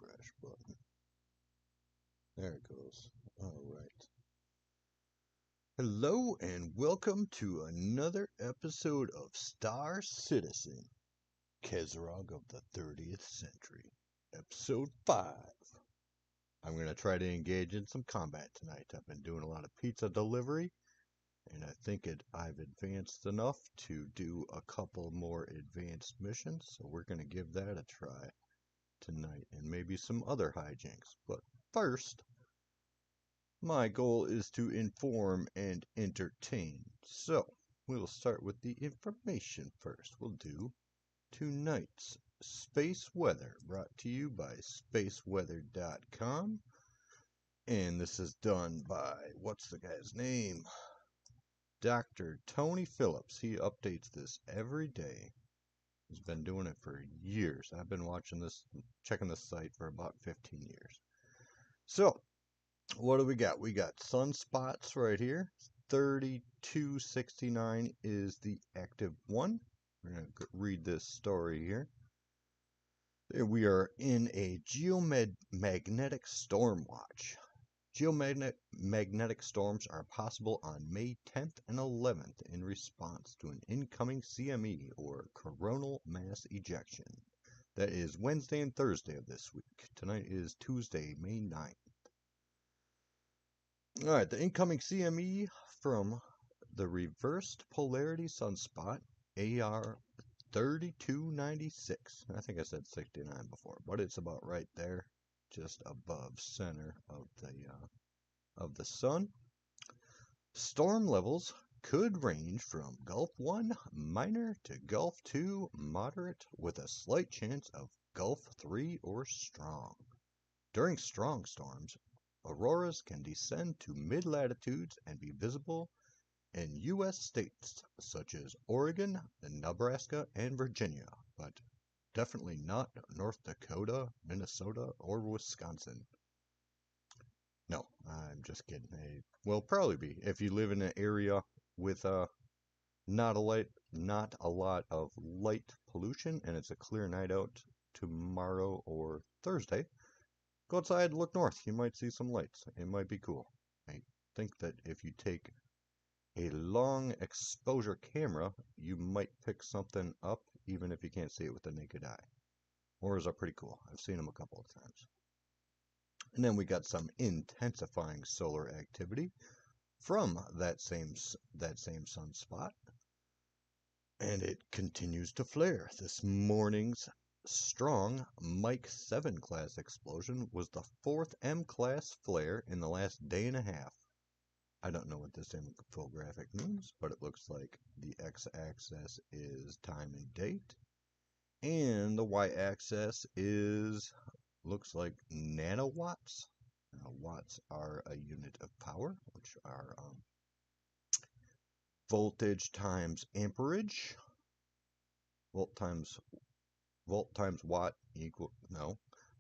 refresh button. There it goes. Alright. Hello and welcome to another episode of Star Citizen, Kezrog of the 30th Century, Episode 5. I'm going to try to engage in some combat tonight. I've been doing a lot of pizza delivery, and I think I've advanced enough to do a couple more advanced missions, so we're going to give that a try tonight, and maybe some other hijinks. But first, my goal is to inform and entertain. So, we'll start with the information first. We'll do tonight's space weather, brought to you by spaceweather.com. And this is done by, what's the guy's name? Dr. Tony Phillips. He updates this every day. He's been doing it for years. I've been watching this, checking this site for about 15 years. So, what do we got? We got sunspots right here. 3269 is the active one. We're going to read this story here. We are in a geomagnetic storm watch. Geomagnetic storms are possible on May 10th and 11th in response to an incoming CME, or coronal mass ejection. That is Wednesday and Thursday of this week. Tonight is Tuesday, May 9th. Alright, the incoming CME from the reversed polarity sunspot, AR 3296. I think I said 69 before, but it's about right there, just above center of the sun. Storm levels could range from Gulf 1 minor to Gulf 2 moderate, with a slight chance of Gulf 3 or strong. During strong storms, auroras can descend to mid-latitudes and be visible in U.S. states such as Oregon, Nebraska, and Virginia, but definitely not North Dakota, Minnesota, or Wisconsin. No, I'm just kidding. It will probably be if you live in an area with not a lot of light pollution, and it's a clear night out tomorrow or Thursday. Go outside, look north. You might see some lights. It might be cool. I think that if you take a long exposure camera, you might pick something up, even if you can't see it with the naked eye. Auroras are pretty cool. I've seen them a couple of times. And then we got some intensifying solar activity from that same sunspot, and it continues to flare. This morning's strong Mike 7 class explosion was the 4th M class flare in the last day and a half. I don't know what this infographic means, but it looks like the x-axis is time and date, and the y-axis looks like nanowatts. Now, watts are a unit of power, which are voltage times amperage. Volt times watt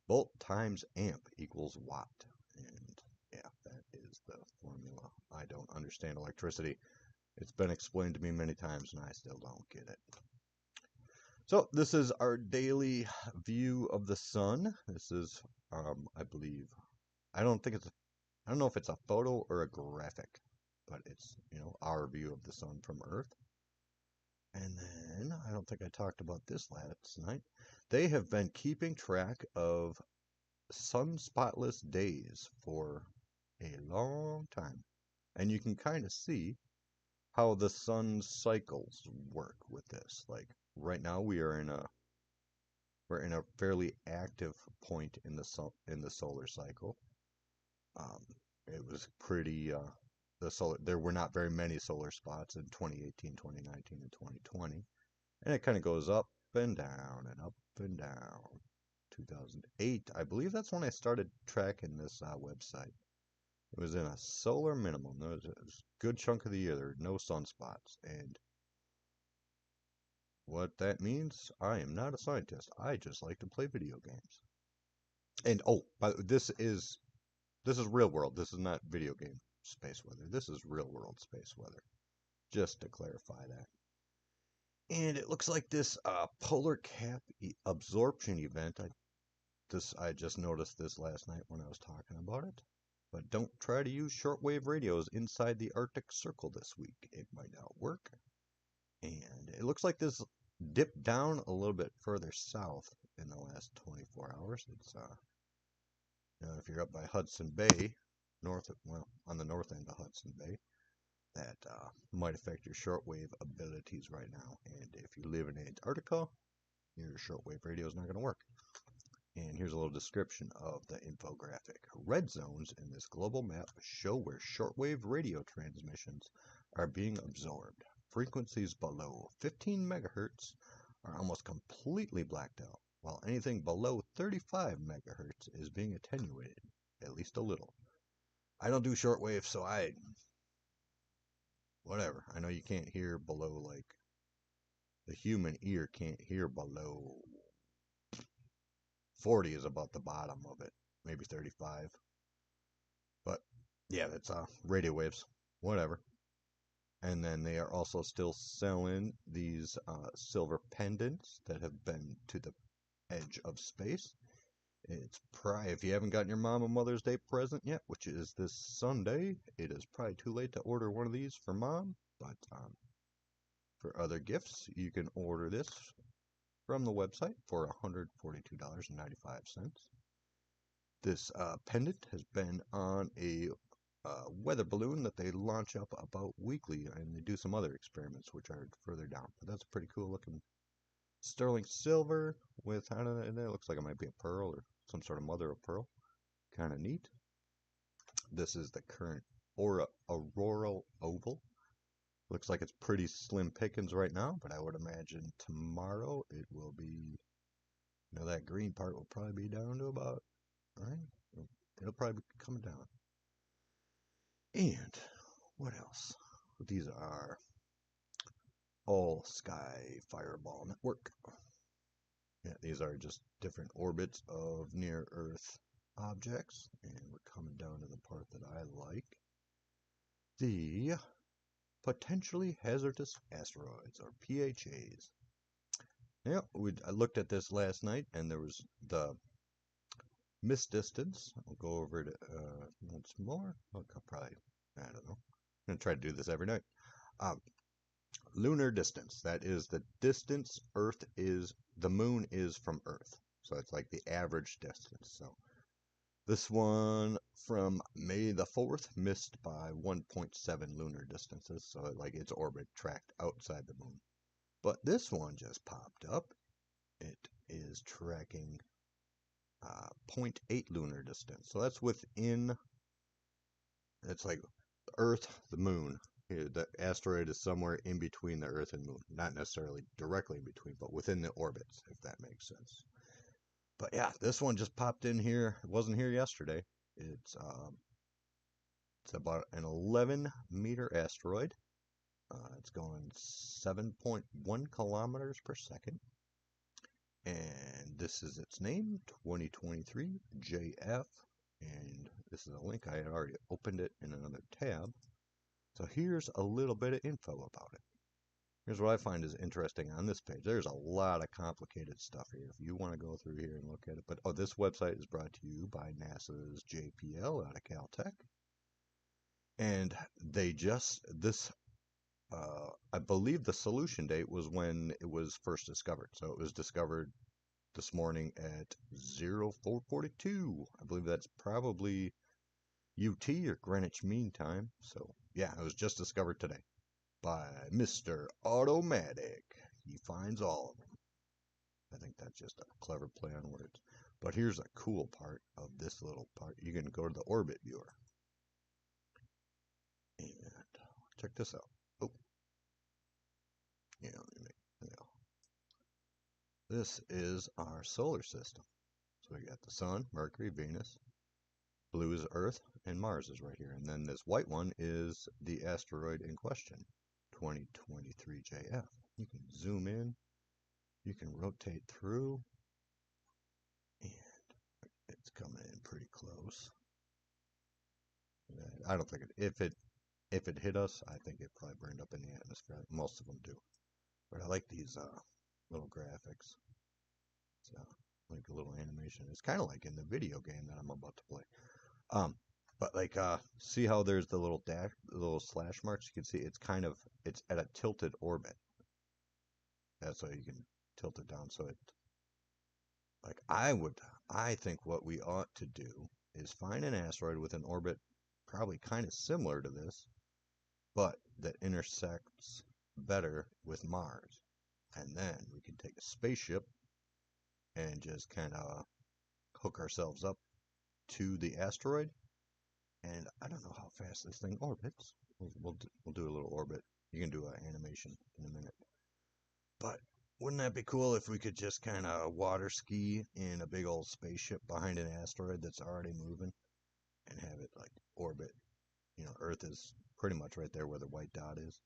volt times amp equals watt. And yeah, that is the formula. I don't understand electricity. It's been explained to me many times and I still don't get it. So this is our daily view of the sun. This is, I believe, I don't know if it's a photo or a graphic, but it's, our view of the sun from Earth. And then, I don't think I talked about this last night. They have been keeping track of sun-spotless days for a long time. And you can kind of see how the sun's cycles work with this. Like, right now we're in a fairly active point in the solar cycle. It was pretty, there were not very many solar spots in 2018, 2019, and 2020. And it kind of goes up and down and up and down. 2008, I believe that's when I started tracking this website. It was in a solar minimum. There was a good chunk of the year there were no sunspots. And what that means, I am not a scientist. I just like to play video games. And but this is real world. This is not video game space weather. This is real world space weather. Just to clarify that. And it looks like this polar cap absorption event, I I just noticed this last night when I was talking about it. But don't try to use shortwave radios inside the Arctic Circle this week. It might not work. And it looks like this dipped down a little bit further south in the last 24 hours. It's if you're up by Hudson Bay, on the north end of Hudson Bay, that might affect your shortwave abilities right now. And if you live in Antarctica, your shortwave radio is not going to work. And here's a little description of the infographic. Red zones in this global map show where shortwave radio transmissions are being absorbed. Frequencies below 15 megahertz are almost completely blacked out, while anything below 35 megahertz is being attenuated, at least a little. I don't do shortwave, so whatever. I know you can't hear below, like, the human ear can't hear below 40 is about the bottom of it, maybe 35. But yeah, that's radio waves, whatever. And then they are also still selling these silver pendants that have been to the edge of space. It's probably, if you haven't gotten your mom a Mother's Day present yet, which is this Sunday, it is probably too late to order one of these for mom. But for other gifts, you can order this from the website for $142.95. This pendant has been on a weather balloon that they launch up about weekly, and they do some other experiments which are further down. But that's a pretty cool looking sterling silver with, I don't know, it looks like it might be a pearl or some sort of mother of pearl. Kind of neat. This is the current auroral oval. Looks like it's pretty slim pickings right now, but I would imagine tomorrow it will be, that green part will probably be down to about, right? It'll probably be coming down. And what else? These are all Sky Fireball Network. Yeah, these are just different orbits of near-Earth objects, and we're coming down to the part that I like. The potentially hazardous asteroids, or PHAs. Yeah, I looked at this last night, and there was the miss distance. I'll go over it once more. I'll probably, I don't know. I'm going to try to do this every night. Lunar distance. That is the distance the moon is from Earth. So it's like the average distance. So this one from May the 4th missed by 1.7 lunar distances. So like its orbit tracked outside the moon. But this one just popped up. It is tracking 0.8 lunar distance. So that's within, it's like Earth, the moon. The asteroid is somewhere in between the Earth and Moon. Not necessarily directly in between, but within the orbits, if that makes sense. But yeah, this one just popped in here. It wasn't here yesterday. It's about an 11-meter asteroid. It's going 7.1 kilometers per second. And this is its name, 2023 JF. And this is a link. I had already opened it in another tab. So here's a little bit of info about it. Here's what I find is interesting on this page. There's a lot of complicated stuff here if you want to go through here and look at it. But this website is brought to you by NASA's JPL out of Caltech. And they I believe the solution date was when it was first discovered. So it was discovered this morning at 0442. I believe that's probably UT or Greenwich Mean Time. So yeah, it was just discovered today by Mr. Automatic. He finds all of them. I think that's just a clever play on words. But here's a cool part of this little part. You can go to the orbit viewer. And check this out. Oh. Yeah, this is our solar system. So we got the Sun, Mercury, Venus. Blue is Earth, and Mars is right here. And then this white one is the asteroid in question, 2023 JF. You can zoom in, you can rotate through, and it's coming in pretty close. I don't think if it hit us, I think it probably burned up in the atmosphere. Most of them do. But I like these little graphics. So like a little animation. It's kind of like in the video game that I'm about to play. But like, see how there's the little dash, the little slash marks? You can see it's at a tilted orbit. That's why you can tilt it down. So like I think what we ought to do is find an asteroid with an orbit probably kind of similar to this, but that intersects better with Mars. And then we can take a spaceship and just kind of hook ourselves up to the asteroid. And I don't know how fast this thing orbits. We'll do a little orbit. You can do an animation in a minute. But wouldn't that be cool if we could just kind of water ski in a big old spaceship behind an asteroid that's already moving and have it like orbit? You know, Earth is pretty much right there where the white dot is.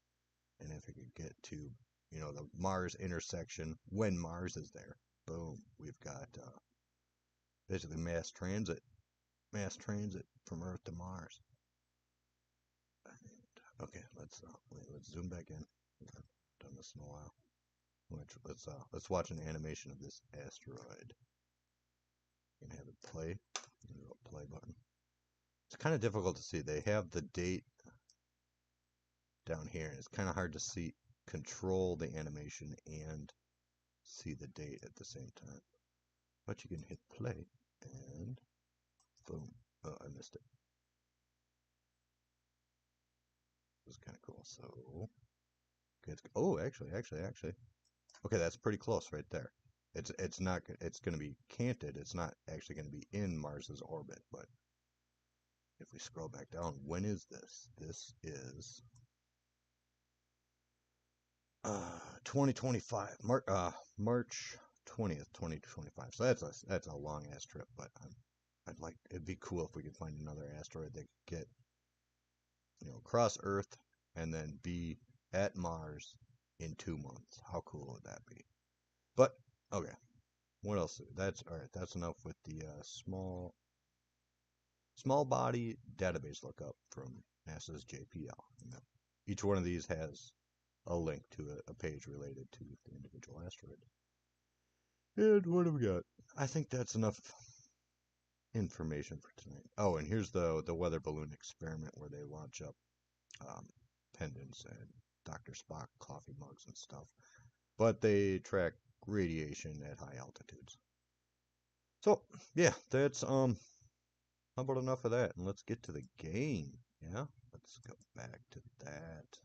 And if it could get to, you know, the Mars intersection when Mars is there, boom, we've got basically mass transit from Earth to Mars. Okay, let's zoom back in. I've done this in a while. Let's watch an animation of this asteroid. You can have it play. Play button. It's kind of difficult to see. They have the date down here. It's kind of hard to see, control the animation and see the date at the same time. But you can hit play and boom. Oh, I missed it. It was kind of cool. So, okay, oh, actually. Okay, that's pretty close right there. It's not. It's going to be canted. It's not actually going to be in Mars's orbit. But if we scroll back down, when is this? This is 2025, March 20th, 2025. So that's a long ass trip. But it'd be cool if we could find another asteroid that could get, you know, cross Earth and then be at Mars in 2 months. How cool would that be? But okay, what else? That's all right. That's enough with the small body database lookup from NASA's JPL. You know, each one of these has a link to a page related to the individual asteroid. And what have we got? I think that's enough information for tonight. Oh, and here's the weather balloon experiment where they launch up pendants and Dr. Spock coffee mugs and stuff. But they track radiation at high altitudes. So, yeah, that's how about enough of that? And let's get to the game. Yeah, let's go back to that.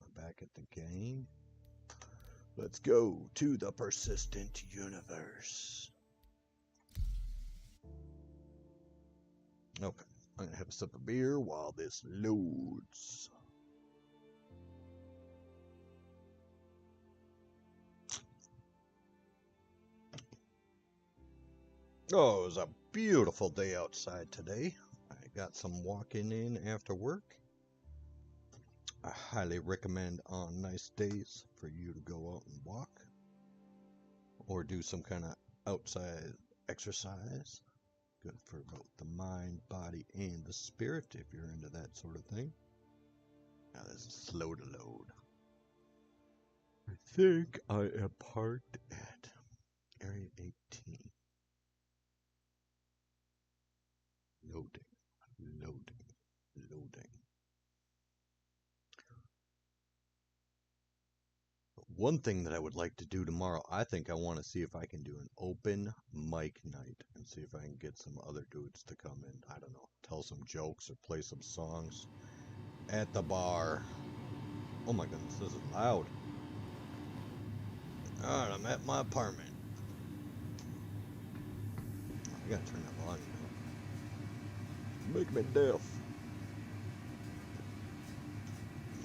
We're back at the game. Let's go to the persistent universe. Okay, I'm gonna have a sip of beer while this loads. Oh, it was a beautiful day outside today. I got some walking in after work. I highly recommend on nice days for you to go out and walk or do some kind of outside exercise. Good for both the mind, body, and the spirit if you're into that sort of thing. Now this is slow to load. I think I am parked at Area 18. Loading. One thing that I would like to do tomorrow, I think I want to see if I can do an open mic night and see if I can get some other dudes to come in. I don't know, tell some jokes or play some songs at the bar. Oh my goodness, this is loud. Alright, I'm at my apartment. I gotta turn that volume up. Make me deaf.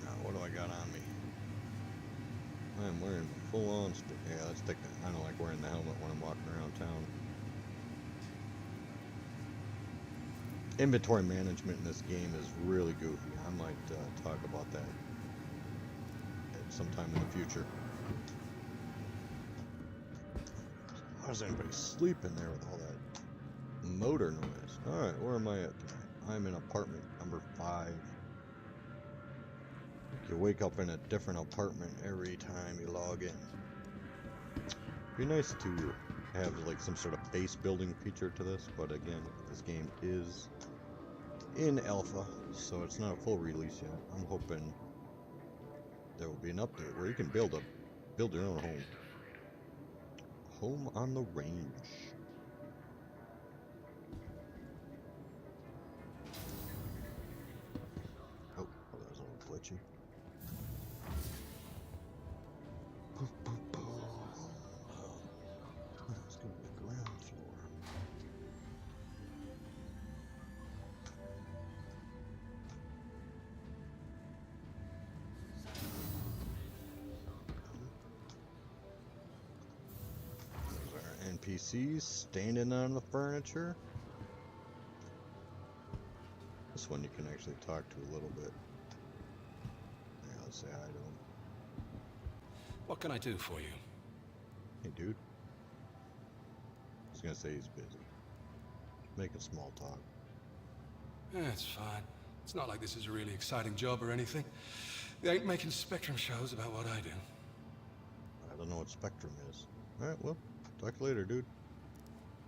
Now, what do I got on me? I am wearing full-on. Yeah, let's take that. I don't like wearing the helmet when I'm walking around town. Inventory management in this game is really goofy. I might talk about that at some time in the future. How does anybody sleep in there with all that motor noise? Alright, where am I at tonight? I'm in apartment number 5. You wake up in a different apartment every time you log in. Be nice to have like some sort of base building feature to this, but again, this game is in alpha, so it's not a full release yet. I'm hoping there will be an update where you can build your own home. Home on the range. Oh, that was a little glitchy. Let's go to the ground floor. There's our NPCs standing on the furniture. This one you can actually talk to a little bit. Yeah, let's say hi to him. What can I do for you? Hey, dude. I was gonna say he's busy. Making small talk. Yeah, it's fine. It's not like this is a really exciting job or anything. They ain't making Spectrum shows about what I do. I don't know what Spectrum is. Alright, well, talk later, dude.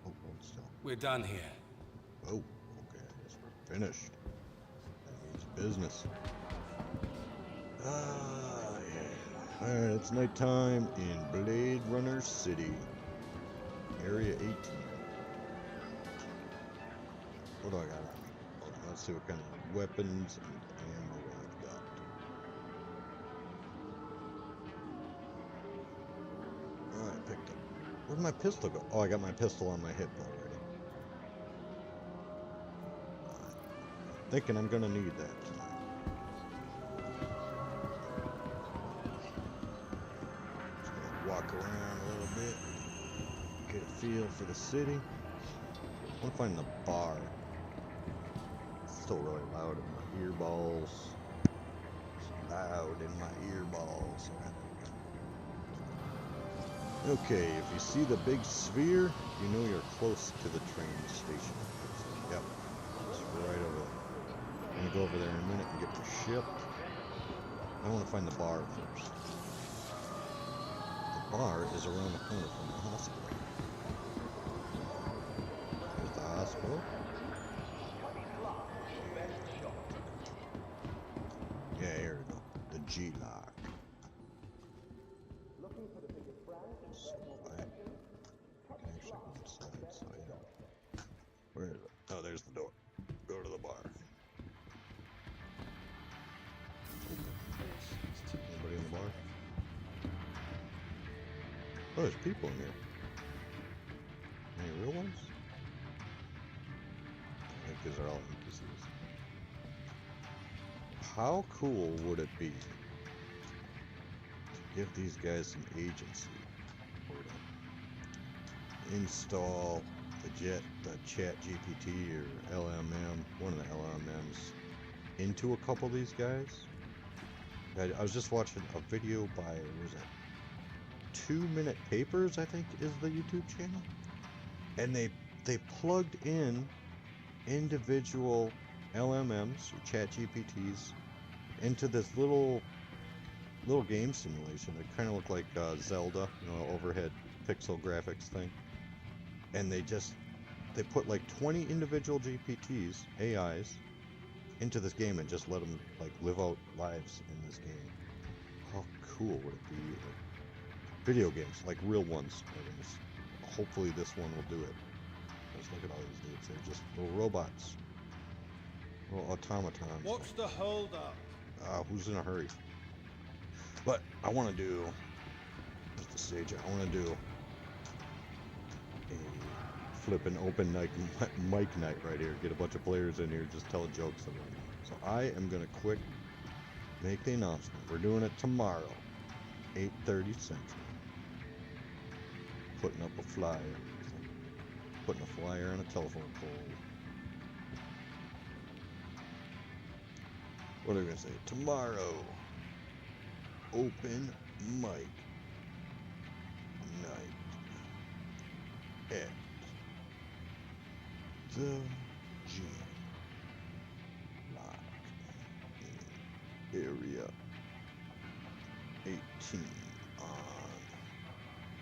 Oh, hold still. We're done here. Oh, okay, I guess we're finished. That means business. Ah, yeah. Alright, it's nighttime in Blade Runner City. Area 18. What do I got on me? Hold on, let's see what kind of weapons and ammo I've got. Alright, picked up. Where'd my pistol go? Oh, I got my pistol on my hip already. Alright. Thinking I'm gonna need that tonight. Just gonna walk around a little bit. Get a feel for the city. I want to find the bar. It's still really loud in my earballs. It's loud in my earballs. Okay, if you see the big sphere, you know you're close to the train station. Yep, it's right over there. I'm gonna go over there in a minute and get the ship. I want to find the bar first. The bar is around the corner from the hospital. There's the hospital. Yeah, here we go. The G-Lock. So I can actually go inside, so yeah. Where is it? Oh, there's the door. Go to the bar. Anybody in the bar? Oh, there's people in here. Any real ones? I think these are all NPCs. How cool would it be to give these guys some agency? Or to install the chat GPT or LMM, one of the LMMs, into a couple of these guys? I was just watching a video by, what was that? 2 Minute Papers, I think, is the YouTube channel. And they plugged in individual LMMs or chat GPTs into this little game simulation that kind of looked like Zelda, you know, overhead pixel graphics thing. And they put like 20 individual GPTs, AIs, into this game and just let them like live out lives in this game. How cool would it be? Like, video games, like real ones. Hopefully this one will do it. Just look at all these dudes. They're just little robots. Little automatons. What's the hold up? Who's in a hurry? But I want to do, what's the stage? I want to do a flippin' open mic night right here. Get a bunch of players in here, just tell jokes and whatnot. So I am going to quick make the announcement. We're doing it tomorrow, 8:30 Central. Putting up a flyer. Putting a flyer on a telephone pole. What are we going to say? Tomorrow, open mic night at the G-Lock in Area 18 on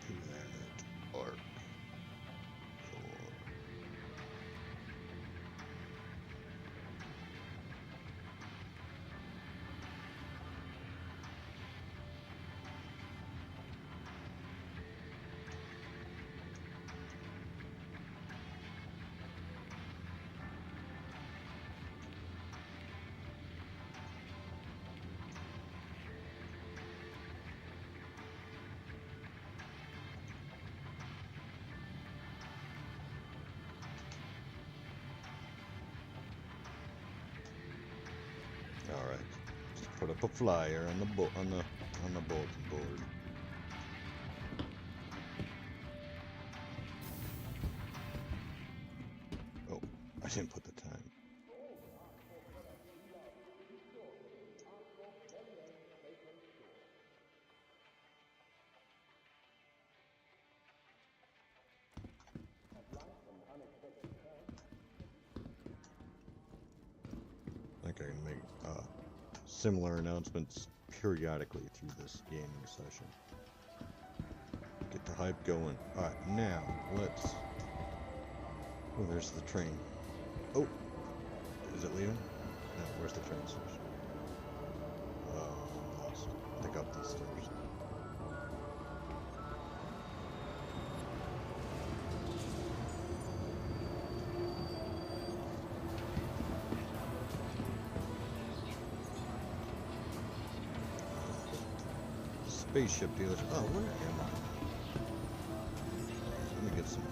Planet Ark. put up a flyer on the bulletin board. Oh, I didn't put the time. I think I can make similar announcements periodically through this gaming session. Get the hype going. Alright, now let's... Oh, there's the train. Oh! Is it leaving? No, where's the train station? I'm lost. I think up these stairs. Spaceship dealer. Oh, where am I? Let me get some more.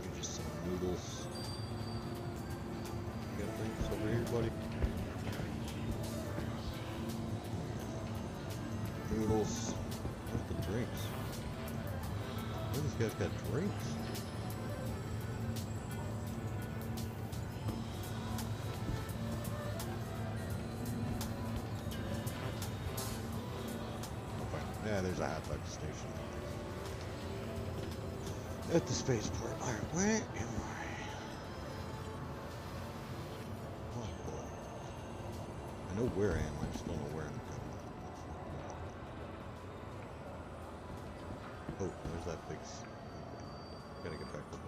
Maybe just some noodles. You got drinks over here, buddy? Noodles. Where's the drinks? Oh, these guys got drinks. Yeah, there's a hot dog station at the spaceport. Alright, where am I? Oh boy. I know where I am, I just don't know where I'm going. Oh, there's that big... Gotta get back over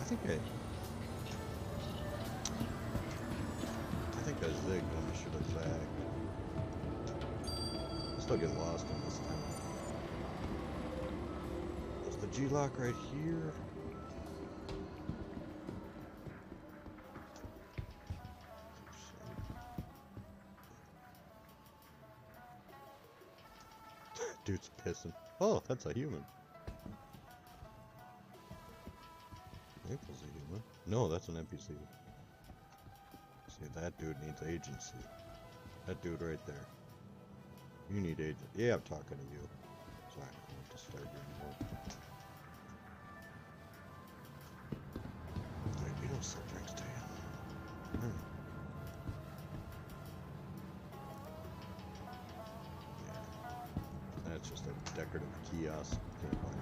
there. I think I zigged when I should have zagged. Still get lost on this thing. There's the G-lock right here. Dude's pissing. Oh, that's a human. I think that's a human. No, that's an NPC. See, that dude needs agency. That dude right there. You need agency. Yeah, I'm talking to you. Sorry, I don't want to disturb you anymore. Wait, you don't sell drinks, do you? Hmm. Yeah. That's just a decorative kiosk. Can't buy anything.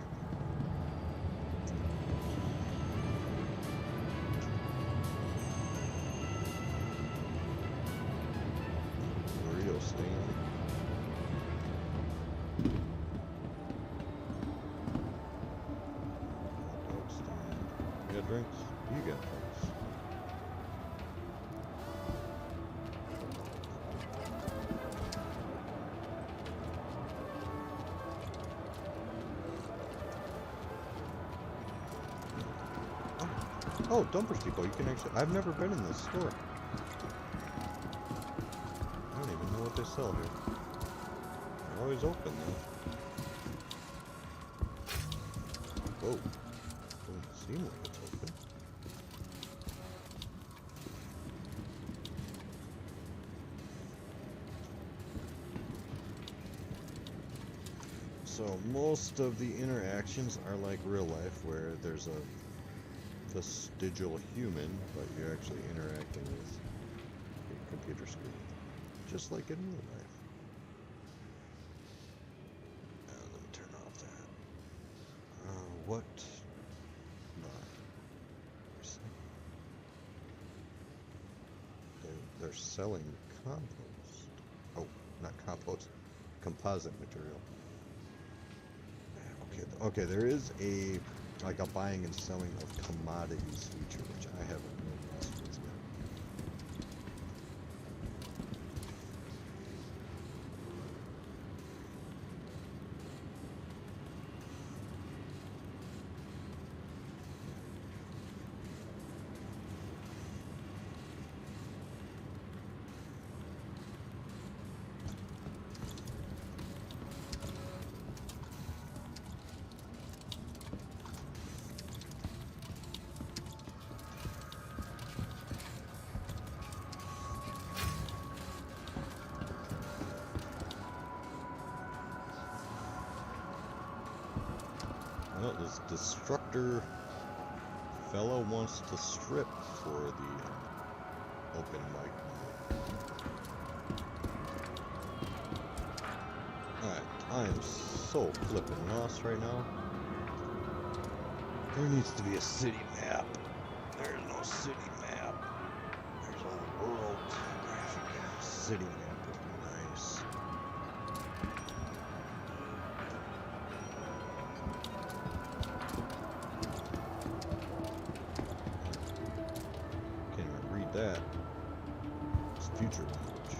Stand. You got drinks? You got drinks. Oh, Dumpers Depot. You can actually... I've never been in this store. I don't even know what they sell here. They're always open though. Whoa. Doesn't seem like it's open. So most of the interactions are like real life where there's a vestigial human, but you're actually interacting with a computer screen. Just like in real life. Let me turn off that. What? No. They're selling compost. Oh, not compost. Composite material. Okay, there is a buying and selling of commodities feature, which I haven't really messed with yet. This destructor fella wants to strip for the open mic night. Alright, I am so flippin' lost right now. There needs to be a city map. There's no city map. There's a world graphic. City map would be nice. Can't even read that. It's future language.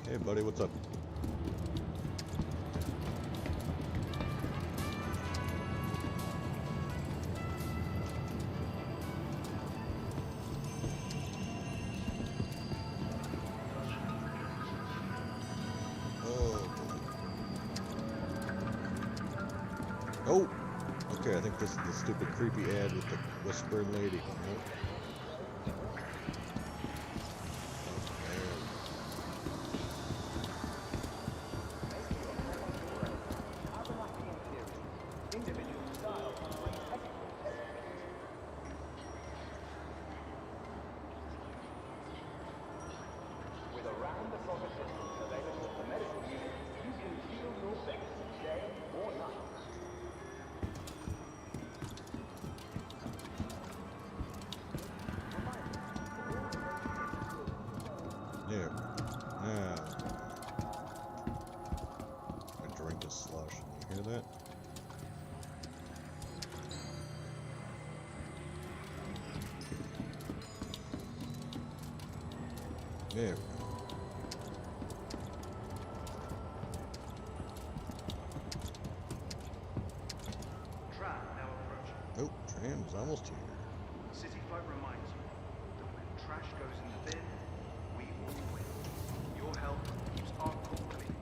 Hey buddy, what's up? Oh, okay, I think this is the stupid creepy ad with the whispering lady. Nope. There. Now. My drink is sloshing. You hear that? There. Tram now approaching. Oh, tram is almost here. City folk reminds you that when trash goes in the bin, we all win. Your help keeps our pool clean.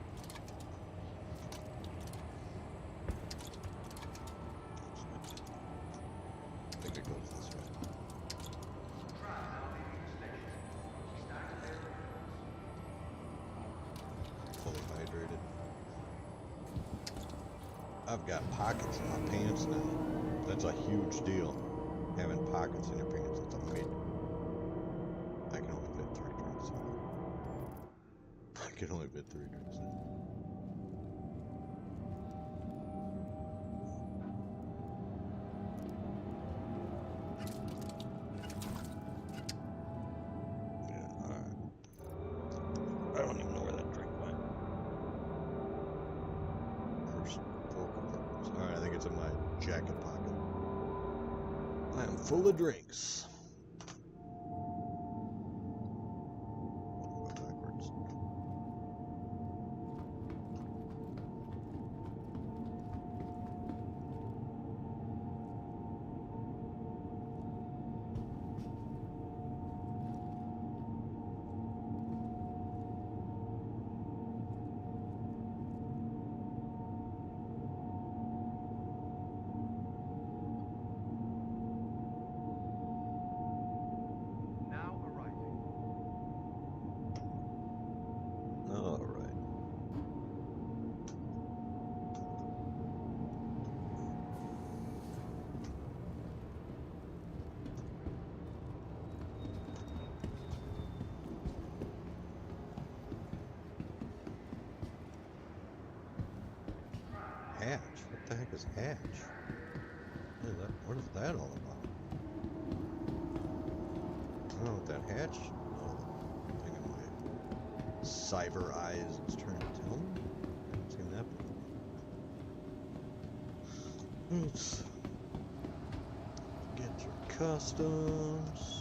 I think it goes this way. Tram now leaving the station. Stand there. Fully hydrated. I've got pockets in my pants now. That's a huge deal. Having pockets in your pants. That's amazing. I can only fit 3 drinks in. I can only fit 3 drinks in. Yeah, alright. I don't even know where that drink went. Alright, I think it's in my jacket pocket. I am full of drinks. Go backwards. Now arriving. All right. Hatch? What the heck is Hatch? What is that all about? I don't know what that Hatch. Oh, the thing in my cyber eyes is trying to tell me. I haven't seen that before. Let's get your customs.